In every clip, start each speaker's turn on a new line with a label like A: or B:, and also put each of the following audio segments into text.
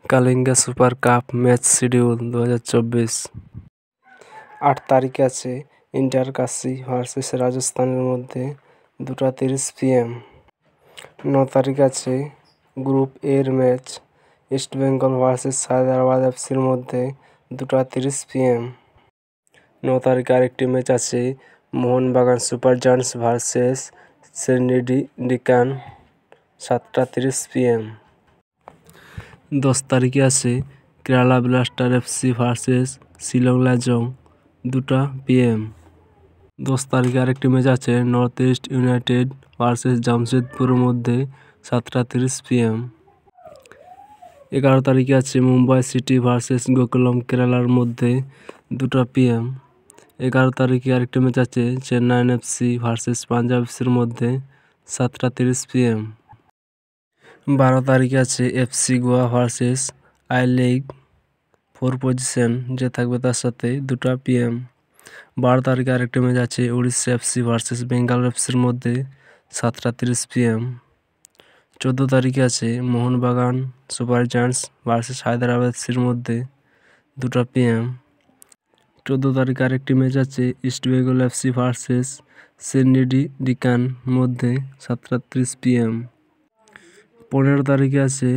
A: Kalinga super cup match schedule 2024। 8 তারিখে আছে inter কাশি versus রাজস্থানের মধ্যে 2:30 PM। 9 তারিখ আছে গ্রুপ এর ম্যাচ ইস্টবেঙ্গল ভার্সেস হায়দ্রাবাদ এফসির মধ্যে 2:30 PM। 9 তারিখে আরেকটি ম্যাচ আছে Mohun Bagan super giants versus Chennai Deccan 7:30 PM। 10 তারিখে আছে Kerala blaster FC versus Shillong Lajong 2টা PM। 10 তারিখে আরেকটি ম্যাচ আছে নর্থ ইস্ট ইউনাইটেড ভার্সেস জামশেদপুরের মধ্যে 7:30 PM। 11 তারিখে আছে মুম্বাই সিটি ভার্সেস গোকুলম কেরালার মধ্যে 2টা PM। 11 তারিখে আরেকটি ম্যাচ আছে চেন্নাই এফসি ভার্সেস পাঞ্জাব এফসির মধ্যে 7:30 PM। 12 তারিখে আছে FC Goa versus I league 4 position, যে থাকবে তার সাথে 2টা PM। 12 তারিখে আরেকটি ম্যাচ আছে উড়িষ্যা এফসি ভার্সেস বেঙ্গাল এফসির মধ্যে 7:30 PM। 14 তারিখে আছে Mohun Bagan super giants versus Hyderabad এফসির মধ্যে 2টা PM। 14 তারিখে আরেকটি ম্যাচ আছে ইস্টবেঙ্গল এফসি ভার্সেস চেন্নাই ডেকান মধ্যে 7:30 PM। 15 তারিখে আছে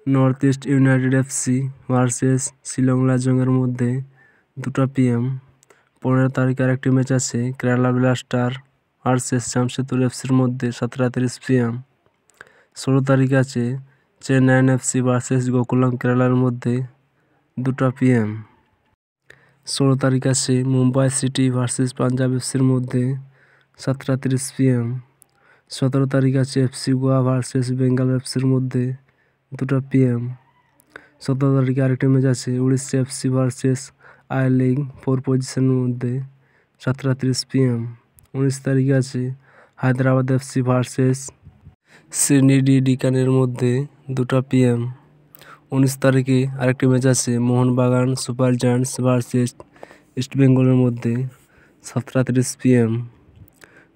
A: north east united FC versus Shillong লাজংয়ের মধ্যে 2টা PM। 15 তারিখে আরেকটি ম্যাচ আছে কেরালা ব্লাস্টার ভার্সেস জামশেদপুর এফসির মধ্যে 7:30 PM। 16 তারিখে আছে চেন্নাই এফসি ভার্সেস গোকুলম কেরালার মধ্যে 2টা PM। 16 তারিখ আছে মুম্বাই সিটি ভার্সেস পাঞ্জাব এফসির মধ্যে 7:30 PM। 17 তারিখ আছে এফসি গোয়া ভার্সেস বেঙ্গল এফসির মধ্যে 2টা PM। 17 তারিখে আরেকটি ম্যাচ আছে Orissa FC versus I league 4 পজিশনের মধ্যে 7:30 PM। 19 তারিখে আছে হায়দ্রাবাদ এফসি ভার্সেস চেন্নাই ডেকানের মধ্যে 2টা PM। 19 তারিখে আরেকটি ম্যাচ আছে মোহনবাগান সুপার জায়ান্টস ভার্সেস ইস্টবেঙ্গলের মধ্যে 7:30 PM।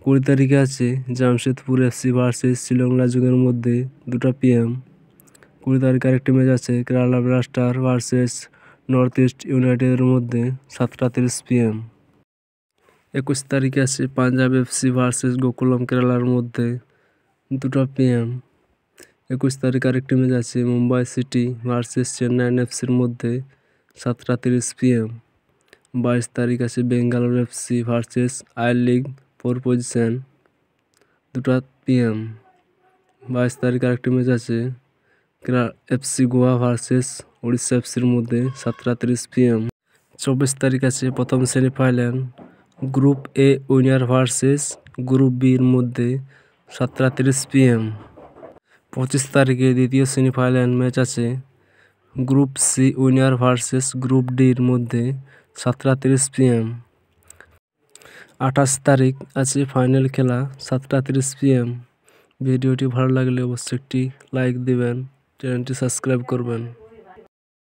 A: 20 তারিখে আছে জামশেদপুর এফসি ভার্সেস শিলং লাজংয়ের মধ্যে 2টা PM। 20 তারিখে আরেকটি ম্যাচ আছে Kerala blaster versus north east ইউনাইটেডের মধ্যে 7:30 PM। 21 তারিখে আছে পাঞ্জাব এফসি ভার্সেস গোকুলম কেরালার মধ্যে 2টা PM। 21 তারিখে আরেকটি ম্যাচ আছে মুম্বাই সিটি ভার্সেস চেন্নাই এফসির মধ্যে 7:30 PM। 22 তারিখ আছে Bangalore FC versus I league 4 position 2টা PM। 22 তারিখ আরেকটি ম্যাচ আছে এফসি গোয়া ভার্সেস উড়িষ্যা এফসির মধ্যে 7:30 PM। 24 তারিখ আছে প্রথম semifinal group A winner versus group বির মধ্যে 7:30 PM। 25 তারিখে দ্বিতীয় সেমিফাইনাল ম্যাচ আছে group C winner versus group ডির মধ্যে 7:30 PM। 28 তারিখ আছে ফাইনাল খেলা 7:30 PM। ভিডিওটি ভালো লাগলে অবশ্যই একটি লাইক দিবেন, চ্যানেলটি সাবস্ক্রাইব করবেন।